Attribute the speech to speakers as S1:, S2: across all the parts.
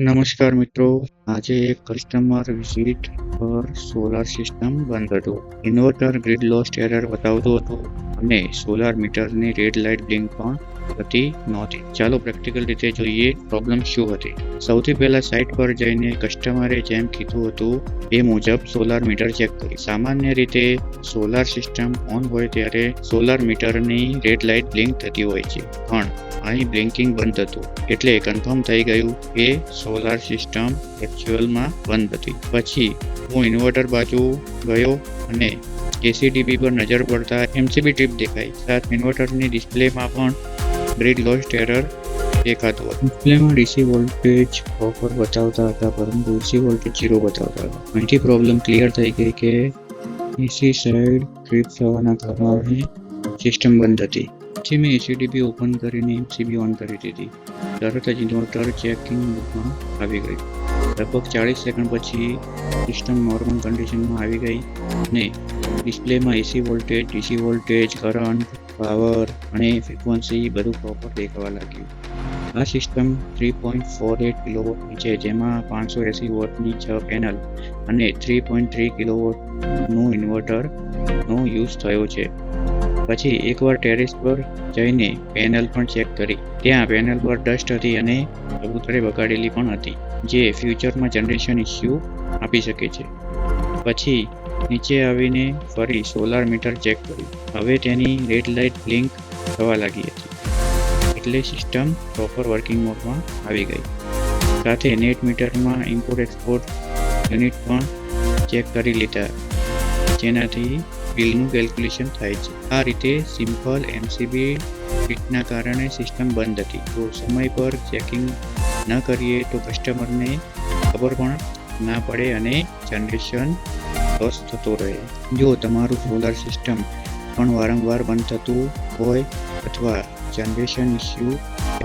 S1: નમસ્કાર મિત્રો, આજે એક કસ્ટમર વિઝિટ પર સોલાર સિસ્ટમ બંધ હતું. ઇન્વર્ટર ગ્રીડ લોસ્ટ એરર બતાવતું હતું અને સોલાર મીટરની રેડ લાઇટ બ્લિંક પણ થતી નહોતી. ચાલો પ્રેક્ટિકલ રીતે જોઈએ પ્રોબ્લેમ શું હતી. સૌથી પહેલા સાઇટ પર જઈને કસ્ટમરે જેમ કીધું હતું એ મુજબ સોલાર મીટર ચેક કર્યું. સામાન્ય રીતે સોલાર સિસ્ટમ ઓન હોય ત્યારે સોલાર મીટરની રેડ લાઇટ બ્લિંક થતી હોય છે, પણ અહીં બ્લિંકિંગ બંધ હતું, એટલે કન્ફર્મ થઈ ગયું કે સોલાર સિસ્ટમ એક્ચ્યુઅલમાં બંધ હતી. પછી હું ઇન્વર્ટર બાજુ ગયો અને એસીડીબી પર નજર પડતા એમસીબી ટ્રીપ દેખાઈ. સાથે ઇન્વર્ટરની ડિસ્પ્લેમાં પણ ગ્રીડ લોસ્ટ એરર દેખાતું હતું. ડિસ્પ્લેમાં ડીસી વોલ્ટેજ ઓફર બતાવતા હતા, પરંતુ એસી વોલ્ટેજ 0 બતાવતા હતા. અહીંથી પ્રોબ્લેમ ક્લિયર થઈ ગઈ કે એસી સાઇડ ટ્રીપ થવાના કારણે સિસ્ટમ બંધ હતી. પછી મેં એસીડીબી ઓપન કરીને એમસીબી ઓન કરી દીધી. તરત જ ઇન્વર્ટર ચેકિંગ મોડમાં આવી ગયું. લગભગ 40 સેકન્ડ પછી સિસ્ટમ નોર્મલ કન્ડિશનમાં આવી ગઈ અને ડિસ્પ્લેમાં AC voltage, DC voltage, current, power અને ફ્રીક્વન્સી બધું પ્રોપર દેખાવા લાગ્યું. આ સિસ્ટમ 3.48 કિલોવોટની છે, જેમાં 580 વોટની 6 પેનલ અને 3.3 કિલોવોટનું ઇન્વર્ટરનો યુઝ થયો છે. પછી એકવાર ટેરેસ પર જઈને પેનલ પણ ચેક કરી. ત્યાં પેનલ પર ડસ્ટ હતી અને કબૂતરે બગાડેલી પણ હતી, જે ફ્યુચરમાં જનરેશન ઇસ્યુ આપી શકે છે. પછી નીચે આવીને ફરી સોલાર મીટર ચેક કર્યું. હવે તેની રેડ લાઇટ બ્લિંક થવા લાગી હતી, એટલે સિસ્ટમ પ્રોપર વર્કિંગ મોડમાં આવી ગઈ. સાથે નેટ મીટરમાં ઇમ્પોર્ટ એક્સપોર્ટ યુનિટ પણ ચેક કરી લીધા, જેનાથી બિલનું કેલ્ક્યુલેશન થાય છે. આ રીતે સિમ્પલ એમસીબી ફિટના કારણે સિસ્ટમ બંધ હતી. તો સમય પર ચેકિંગ ન કરીએ તો કસ્ટમરને ખબર પણ ના પડે અને જનરેશન લોસ થતો રહે. જો તમારું સોલાર સિસ્ટમ પણ વારંવાર બંધ થતું હોય અથવા જનરેશન ઇસ્યુ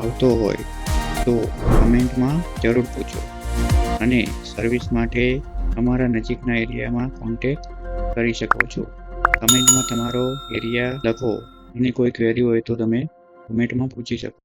S1: આવતો હોય તો કમેન્ટમાં જરૂર પૂછો, અને સર્વિસ માટે અમારા નજીકના એરિયામાં કોન્ટેક્ટ કરી શકો છો. કમેન્ટમાં તમારો એરિયા લખો અને કોઈ ક્વેરી હોય તો તમે કમેન્ટમાં પૂછી શકો.